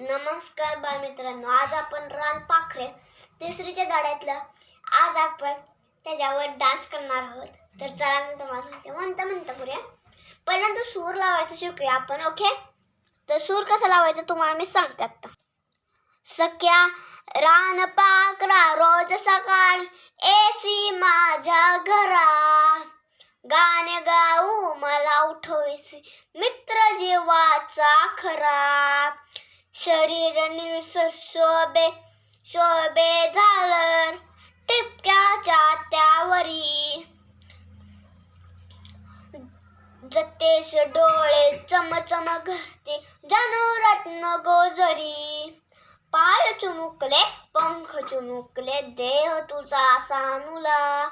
नमस्कार बालमित्रांनो, आज आपण रानपाखरे तिसरीच्या धड्यातलं आज आपण त्याच्यावर डान्स करणार आहोत. तर चला मी तुम्हाला सांगते. म्हणता करूया. पहिल्यांदा सूर लावायचं शिकूया आपण. ओके, तर सूर कसा लावायचा तुम्हाला मी सांगते आता. सख्या रानपाखरा रोज सकाळी एसी माझ्या घरा, गाणे गाऊ मला उठवीस मित्र जीवाचा खरा. शरीर निळसर शोभे झालर टिपक्याच्या त्यावरी, जतेश डोळे चमचम घरते जणू रत्न गोजरी. पाय चुमुकले पंख चुमुकले देह तुझा सानुला,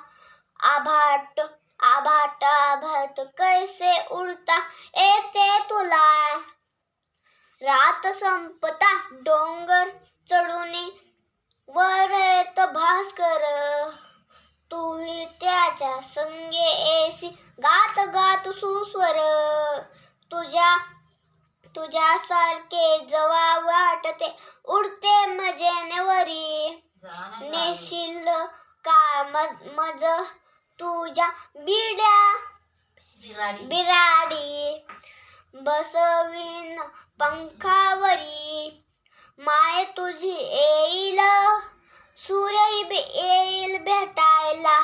आभाट आभाट आभाट कैसे उडता येते तुला. रात संपता डोंगर चढून वर येत भास्कर, तूही त्याच्या संगे एसी गात गात सुस्वर. तुझ्यासारखे जवा वाटते उडते मजेनेवरी, नेशील का मज तुझ्या बिराडी, बसवीन पंखावरी. माय तुझी येईल सूर्य येईल भेटायला,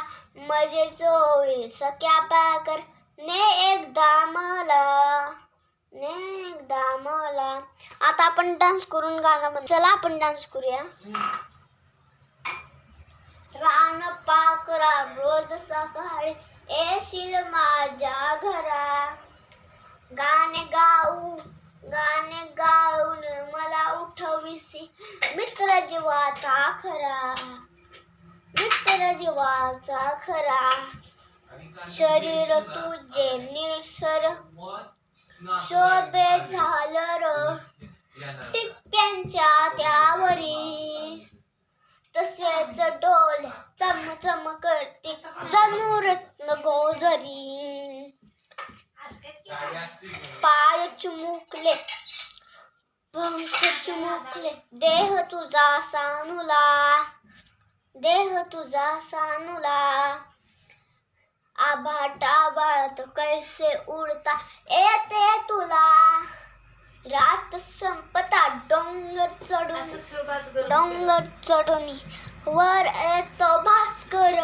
मजेच होईल सख्या पाखर ने एकदा मला. आता आपण डान्स करून गाणं म्हणू. चला आपण डान्स करूया. रानपाखरा रोज सकाळी येशील माझ्या घरा, गाणे गाऊन मला उठविसी मित्र जीवाचा खरा. शरीर तुझे निळसर शोभे झालर टिप्प्यांच्या त्यावरी, तसेच डोळे चमचम करते जणू रत्न गोजरी. पाय चुमुकले पंख चुमुकले देह तुझा सानुला, आभाट आभाट कैसे उडता येते तुला. रात संपता डोंगर चढून वर येतो भास्कर,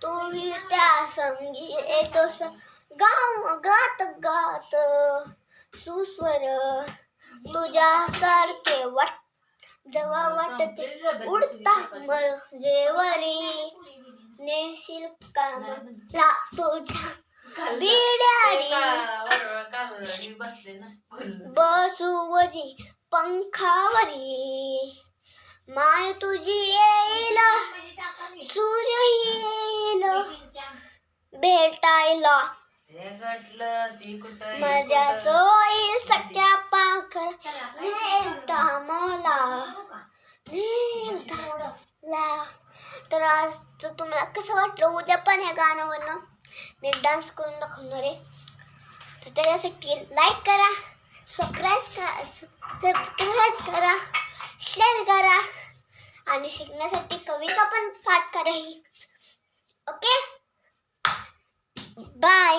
तूही त्या संगी येतोस गात गात सुस्वर. तुझ्यासारखे जवा वाटते उडता मजेवरी, नेशील का मला तुझ्या बिडारी, बसुवरी पंखावरी. माय तुझी येईल सूर्य येईल भेटायला, मजाच होईल सख्या पाखर एकदा मला. तर आज तुम्हाला कसं वाटलं? उद्या पण या गाण्यावरनं मी डान्स करून दाखवणार आहे. तर त्याच्यासाठी लाईक करा, सबस्क्राईब करा, शेअर करा आणि शिकण्यासाठी कविता पण पाठ करा ही. Okay, bye.